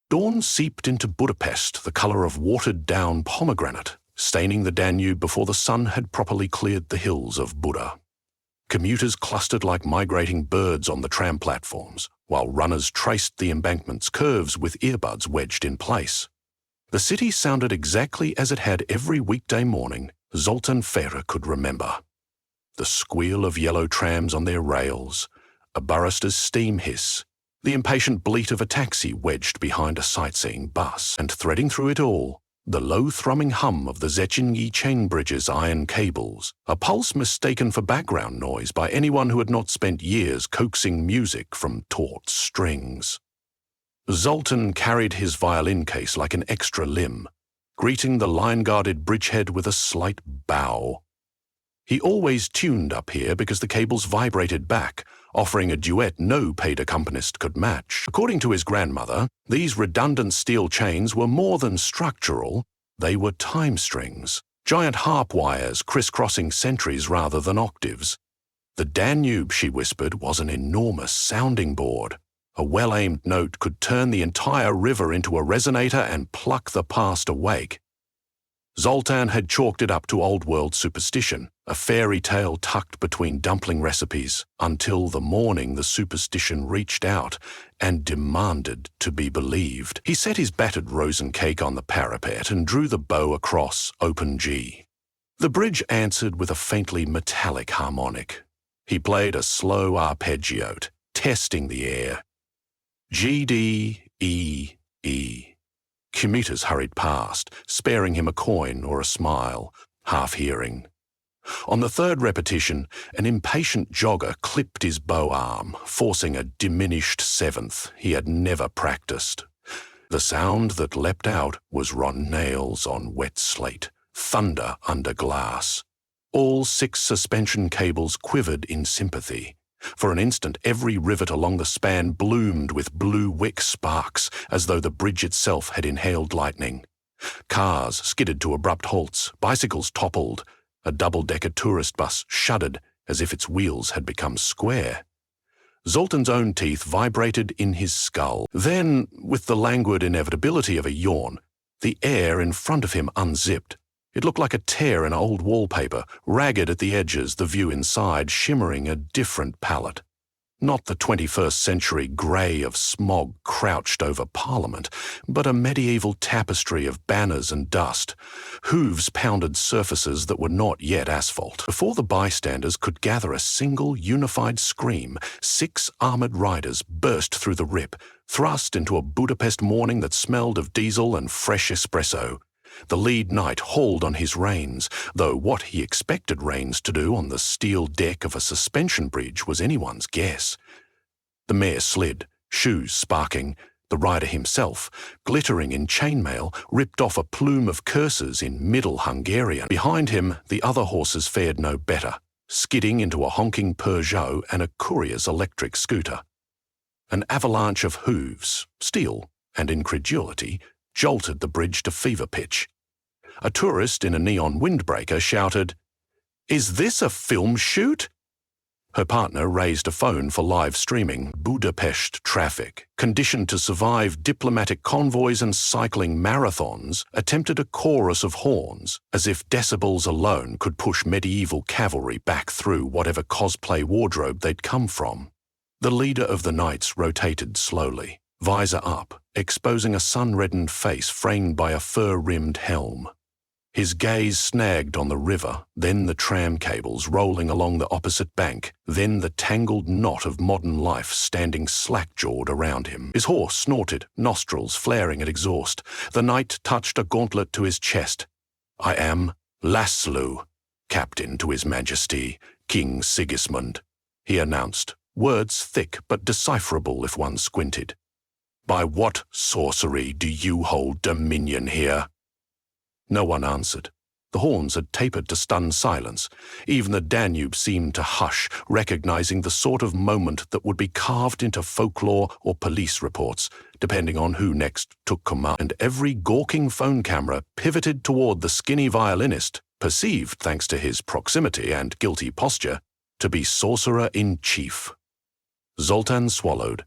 Dawn seeped into Budapest, the color of watered-down pomegranate, staining the Danube before the sun had properly cleared the hills of Buda. Commuters clustered like migrating birds on the tram platforms, while runners traced the embankment's curves with earbuds wedged in place. The city sounded exactly as it had every weekday morning Zoltán Ferrer could remember. The squeal of yellow trams on their rails, a barrister's steam hiss, the impatient bleat of a taxi wedged behind a sightseeing bus, and threading through it all, the low thrumming hum of the Széchenyi chain bridge's iron cables, a pulse mistaken for background noise by anyone who had not spent years coaxing music from taut strings. Zoltán carried his violin case like an extra limb, greeting the line-guarded bridgehead with a slight bow. He always tuned up here because the cables vibrated back, offering a duet no paid accompanist could match. According to his grandmother, these redundant steel chains were more than structural, they were time strings, giant harp wires crisscrossing centuries rather than octaves. The Danube, she whispered, was an enormous sounding board. A well-aimed note could turn the entire river into a resonator and pluck the past awake. Zoltán had chalked it up to old-world superstition, a fairy tale tucked between dumpling recipes, until the morning the superstition reached out and demanded to be believed. He set his battered rosen cake on the parapet and drew the bow across open G. The bridge answered with a faintly metallic harmonic. He played a slow arpeggiate, testing the air. G, D, E, E. Commuters hurried past, sparing him a coin or a smile, half hearing. On the third repetition, an impatient jogger clipped his bow arm, forcing a diminished seventh he had never practiced. The sound that leapt out was Ron nails on wet slate, thunder under glass. All 6 suspension cables quivered in sympathy. For an instant, every rivet along the span bloomed with blue wick sparks, as though the bridge itself had inhaled lightning. Cars skidded to abrupt halts, bicycles toppled. A double-decker tourist bus shuddered as if its wheels had become square. Zoltán's own teeth vibrated in his skull. Then, with the languid inevitability of a yawn, the air in front of him unzipped. It looked like a tear in old wallpaper, ragged at the edges, the view inside shimmering a different palette. Not the 21st century grey of smog crouched over Parliament, but a medieval tapestry of banners and dust. Hooves pounded surfaces that were not yet asphalt. Before the bystanders could gather a single unified scream, 6 armoured riders burst through the rip, thrust into a Budapest morning that smelled of diesel and fresh espresso. The lead knight hauled on his reins, though what he expected reins to do on the steel deck of a suspension bridge was anyone's guess. The mare slid, shoes sparking. The rider himself, glittering in chainmail, ripped off a plume of curses in Middle Hungarian. Behind him, the other horses fared no better, skidding into a honking Peugeot and a courier's electric scooter. An avalanche of hooves, steel, and incredulity jolted the bridge to fever pitch. A tourist in a neon windbreaker shouted, "Is this a film shoot?" Her partner raised a phone for live streaming. Budapest traffic, conditioned to survive diplomatic convoys and cycling marathons, attempted a chorus of horns, as if decibels alone could push medieval cavalry back through whatever cosplay wardrobe they'd come from. The leader of the knights rotated slowly, visor up, exposing a sun-reddened face framed by a fur-rimmed helm. His gaze snagged on the river, then the tram cables rolling along the opposite bank, then the tangled knot of modern life standing slack-jawed around him. His horse snorted, nostrils flaring at exhaust. The knight touched a gauntlet to his chest. "I am Laszlo, captain to His Majesty, King Sigismund," he announced, words thick but decipherable if one squinted. "By what sorcery do you hold dominion here?" No one answered. The horns had tapered to stunned silence. Even the Danube seemed to hush, recognizing the sort of moment that would be carved into folklore or police reports, depending on who next took command. And every gawking phone camera pivoted toward the skinny violinist, perceived, thanks to his proximity and guilty posture, to be sorcerer-in-chief. Zoltán swallowed.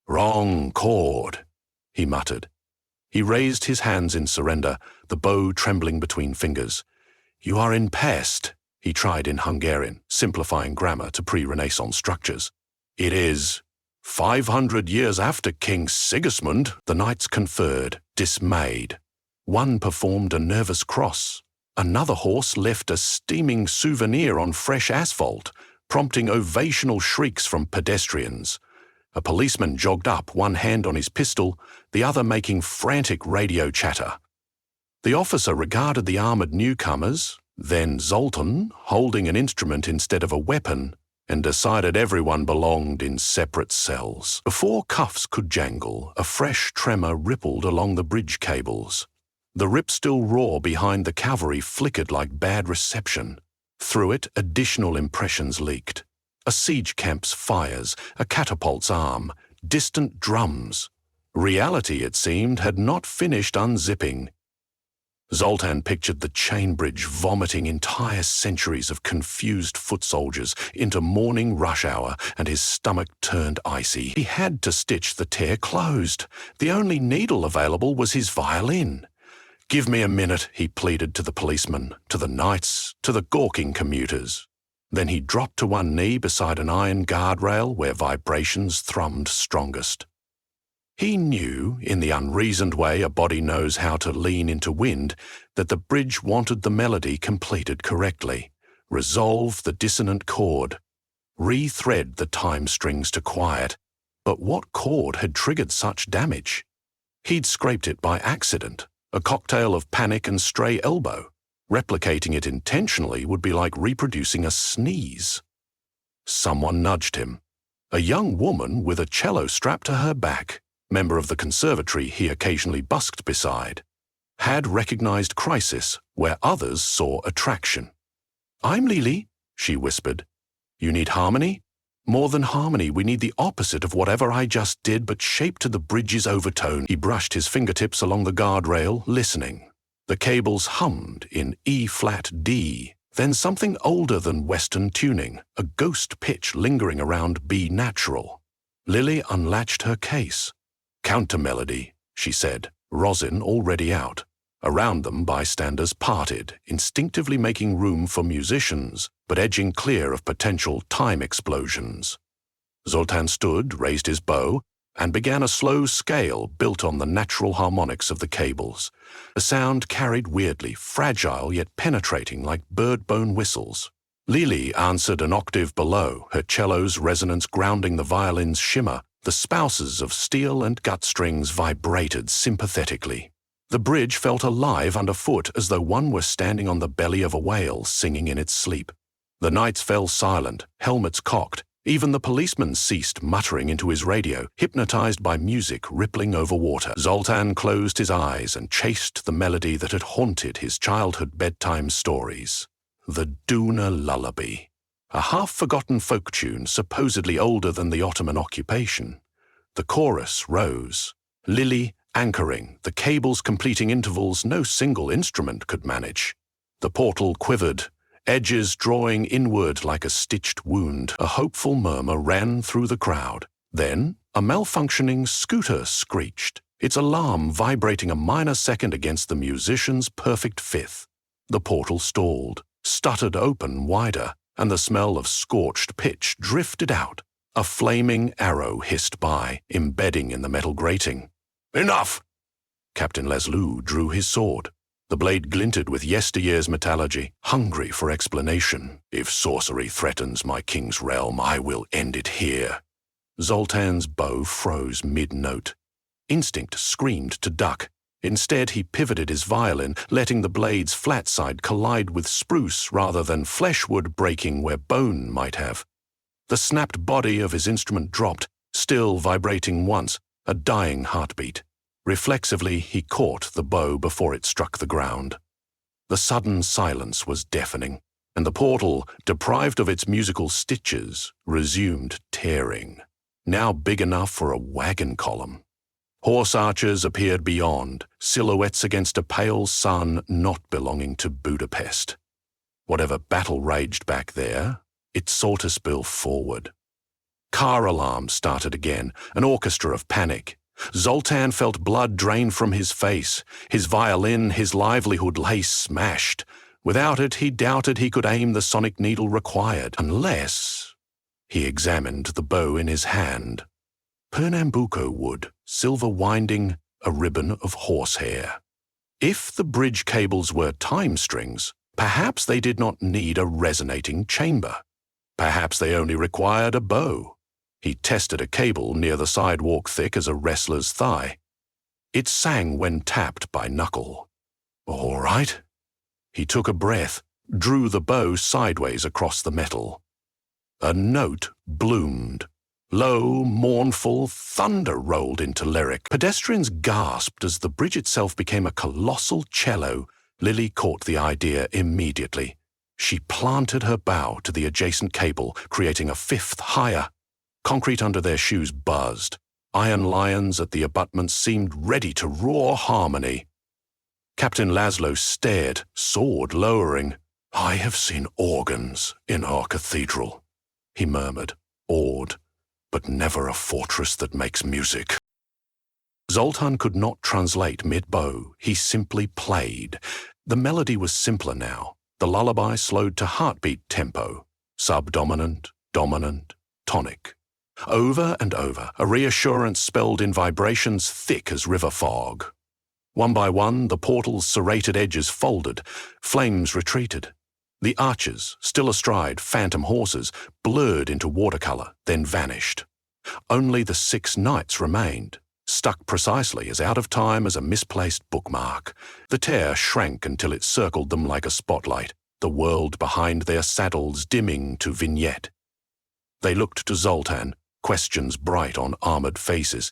"Wrong chord," he muttered. He raised his hands in surrender, the bow trembling between fingers. You are in Pest, he tried in Hungarian, simplifying grammar to pre-Renaissance structures. It is. 500 years after King Sigismund, the knights conferred, dismayed. One performed a nervous cross. Another horse left a steaming souvenir on fresh asphalt, prompting ovational shrieks from pedestrians. A policeman jogged up, one hand on his pistol, the other making frantic radio chatter. The officer regarded the armoured newcomers, then Zoltan, holding an instrument instead of a weapon, and decided everyone belonged in separate cells. Before cuffs could jangle, a fresh tremor rippled along the bridge cables. The rip-still roar behind the cavalry flickered like bad reception. Through it, additional impressions leaked. A siege camp's fires, a catapult's arm, distant drums. Reality, it seemed, had not finished unzipping. Zoltan pictured the chain bridge vomiting entire centuries of confused foot soldiers into morning rush hour, and his stomach turned icy. He had to stitch the tear closed. The only needle available was his violin. Give me a minute, he pleaded to the policeman, to the knights, to the gawking commuters. Then he dropped to one knee beside an iron guardrail where vibrations thrummed strongest. He knew, in the unreasoned way a body knows how to lean into wind, that the bridge wanted the melody completed correctly, resolve the dissonant chord, re-thread the time strings to quiet. But what chord had triggered such damage? He'd scraped it by accident, a cocktail of panic and stray elbow. Replicating it intentionally would be like reproducing a sneeze. Someone nudged him. A young woman with a cello strapped to her back, member of the conservatory he occasionally busked beside, had recognized crisis where others saw attraction. I'm Lily, she whispered. You need harmony? More than harmony, we need the opposite of whatever I just did, but shaped to the bridge's overtone. He brushed his fingertips along the guardrail, listening. The cables hummed in E-flat D, then something older than Western tuning, a ghost pitch lingering around B natural. Lily unlatched her case. Counter-melody, she said, rosin already out. Around them, bystanders parted, instinctively making room for musicians, but edging clear of potential time explosions. Zoltan stood, raised his bow, and began a slow scale built on the natural harmonics of the cables. The sound carried weirdly, fragile yet penetrating like bird-bone whistles. Lili answered an octave below, her cello's resonance grounding the violin's shimmer. The spouses of steel and gut strings vibrated sympathetically. The bridge felt alive underfoot as though one were standing on the belly of a whale singing in its sleep. The knights fell silent, helmets cocked. Even the policeman ceased muttering into his radio, hypnotized by music rippling over water. Zoltan closed his eyes and chased the melody that had haunted his childhood bedtime stories. The Duna Lullaby, a half-forgotten folk tune supposedly older than the Ottoman occupation. The chorus rose, Lily anchoring, the cables completing intervals no single instrument could manage. The portal quivered, edges drawing inward like a stitched wound. A hopeful murmur ran through the crowd. Then, a malfunctioning scooter screeched, its alarm vibrating a minor second against the musician's perfect fifth. The portal stalled, stuttered open wider, and the smell of scorched pitch drifted out. A flaming arrow hissed by, embedding in the metal grating. Enough! Captain Leslieu drew his sword. The blade glinted with yesteryear's metallurgy, hungry for explanation. If sorcery threatens my king's realm, I will end it here. Zoltan's bow froze mid-note. Instinct screamed to duck. Instead, he pivoted his violin, letting the blade's flat side collide with spruce rather than fleshwood breaking where bone might have. The snapped body of his instrument dropped, still vibrating once, a dying heartbeat. Reflexively, he caught the bow before it struck the ground. The sudden silence was deafening, and the portal, deprived of its musical stitches, resumed tearing, now big enough for a wagon column. Horse archers appeared beyond, silhouettes against a pale sun not belonging to Budapest. Whatever battle raged back there, it sought to spill forward. Car alarms started again, an orchestra of panic. Zoltan felt blood drain from his face, his violin, his livelihood lay smashed. Without it, he doubted he could aim the sonic needle required, unless... He examined the bow in his hand. Pernambuco wood, silver winding, a ribbon of horsehair. If the bridge cables were time strings, perhaps they did not need a resonating chamber. Perhaps they only required a bow. He tested a cable near the sidewalk thick as a wrestler's thigh. It sang when tapped by knuckle. All right. He took a breath, drew the bow sideways across the metal. A note bloomed. Low, mournful thunder rolled into lyric. Pedestrians gasped as the bridge itself became a colossal cello. Lily caught the idea immediately. She planted her bow to the adjacent cable, creating a fifth higher. Concrete under their shoes buzzed. Iron lions at the abutments seemed ready to roar harmony. Captain Laszlo stared, sword lowering. "I have seen organs in our cathedral," he murmured, awed, "but never a fortress that makes music." Zoltan could not translate mid-bow. He simply played. The melody was simpler now. The lullaby slowed to heartbeat tempo. Subdominant, dominant, tonic. Over and over, a reassurance spelled in vibrations thick as river fog. One by one, the portal's serrated edges folded. Flames retreated. The archers, still astride phantom horses, blurred into watercolor, then vanished. Only the 6 knights remained, stuck precisely as out of time as a misplaced bookmark. The tear shrank until it circled them like a spotlight, the world behind their saddles dimming to vignette. They looked to Zoltan, questions bright on armored faces.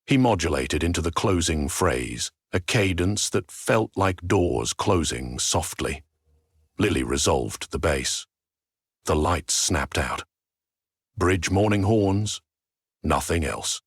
He modulated into the closing phrase, a cadence that felt like doors closing softly. Lily resolved the bass. The lights snapped out. Bridge morning horns, nothing else.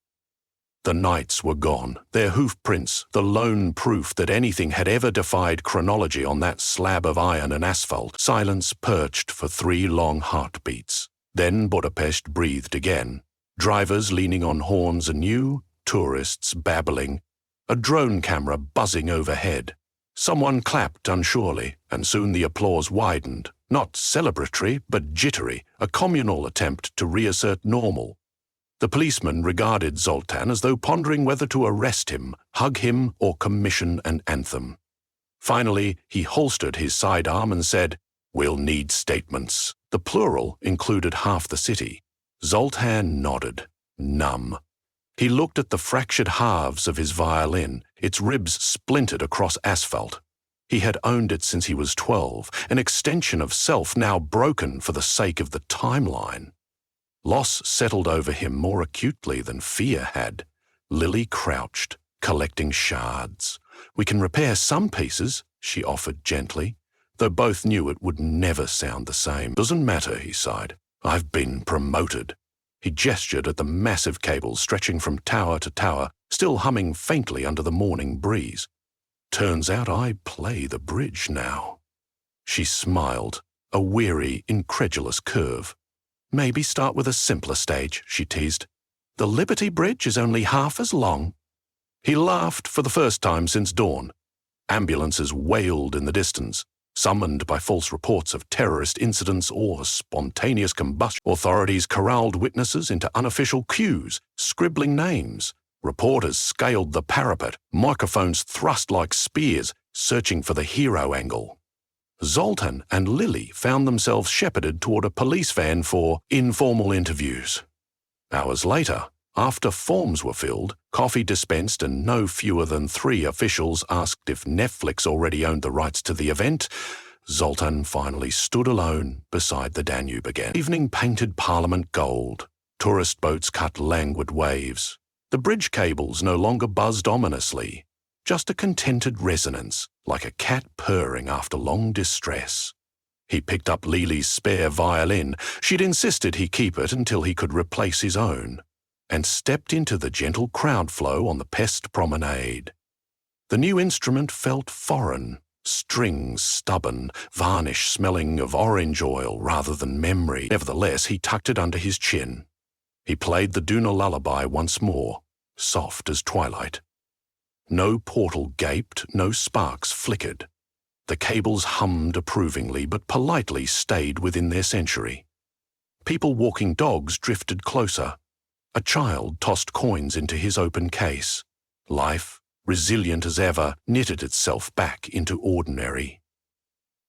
The knights were gone, their hoof prints, the lone proof that anything had ever defied chronology on that slab of iron and asphalt. Silence perched for 3 long heartbeats. Then Budapest breathed again. Drivers leaning on horns anew, tourists babbling, a drone camera buzzing overhead. Someone clapped unsurely, and soon the applause widened, not celebratory, but jittery, a communal attempt to reassert normal. The policeman regarded Zoltan as though pondering whether to arrest him, hug him, or commission an anthem. Finally, he holstered his sidearm and said, "We'll need statements." The plural included half the city. Zoltan nodded, numb. He looked at the fractured halves of his violin, its ribs splintered across asphalt. He had owned it since he was 12, an extension of self now broken for the sake of the timeline. Loss settled over him more acutely than fear had. Lily crouched, collecting shards. "We can repair some pieces," she offered gently, though both knew it would never sound the same. "Doesn't matter," he sighed. "I've been promoted." He gestured at the massive cables stretching from tower to tower, still humming faintly under the morning breeze. "Turns out I play the bridge now." She smiled, a weary, incredulous curve. "Maybe start with a simpler stage," she teased. "The Liberty Bridge is only half as long." He laughed for the first time since dawn. Ambulances wailed in the distance, summoned by false reports of terrorist incidents or spontaneous combustion. Authorities corralled witnesses into unofficial queues, scribbling names. Reporters scaled the parapet, microphones thrust like spears, searching for the hero angle. Zoltan and Lily found themselves shepherded toward a police van for informal interviews. Hours later, after forms were filled, coffee dispensed, and no fewer than 3 officials asked if Netflix already owned the rights to the event, Zoltan finally stood alone beside the Danube again. Evening painted Parliament gold. Tourist boats cut languid waves. The bridge cables no longer buzzed ominously. Just a contented resonance, like a cat purring after long distress. He picked up Lily's spare violin. She'd insisted he keep it until he could replace his own, and stepped into the gentle crowd flow on the Pest Promenade. The new instrument felt foreign, strings stubborn, varnish smelling of orange oil rather than memory. Nevertheless, he tucked it under his chin. He played the Duna lullaby once more. soft as twilight. No portal gaped, no sparks flickered. The cables hummed approvingly but politely stayed within their century. People walking dogs drifted closer. A child tossed coins into his open case. Life, resilient as ever, knitted itself back into ordinary.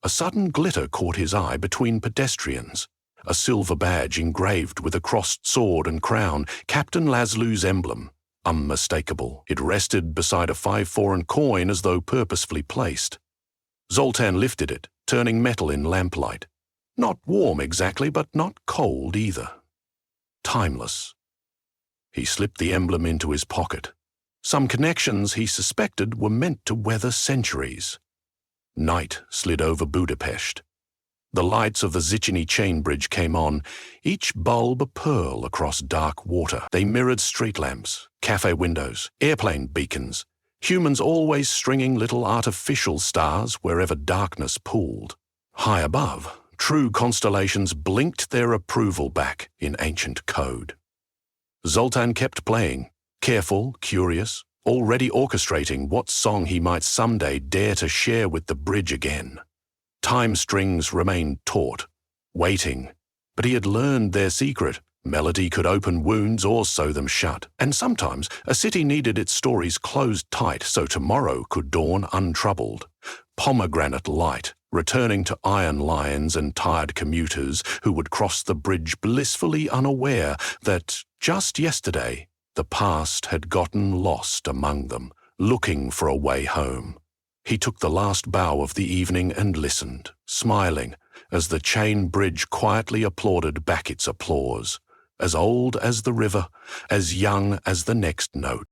A sudden glitter caught his eye between pedestrians. A silver badge engraved with a crossed sword and crown, Captain Laszlo's emblem. Unmistakable, it rested beside a 5 foreign coin as though purposefully placed. Zoltan lifted it, turning metal in lamplight. Not warm exactly, but not cold either. Timeless. He slipped the emblem into his pocket. Some connections, he suspected, were meant to weather centuries. Night slid over Budapest. The lights of the Ziciny chain bridge came on, each bulb a pearl across dark water. They mirrored street lamps, cafe windows, airplane beacons, humans always stringing little artificial stars wherever darkness pooled. High above, true constellations blinked their approval back in ancient code. Zoltan kept playing, careful, curious, already orchestrating what song he might someday dare to share with the bridge again. Time strings remained taut, waiting, but he had learned their secret. Melody could open wounds or sew them shut, and sometimes a city needed its stories closed tight so tomorrow could dawn untroubled. Pomegranate light, returning to iron lions and tired commuters who would cross the bridge blissfully unaware that, just yesterday, the past had gotten lost among them, looking for a way home. He took the last bow of the evening and listened, smiling, as the chain bridge quietly applauded back its applause, as old as the river, as young as the next note.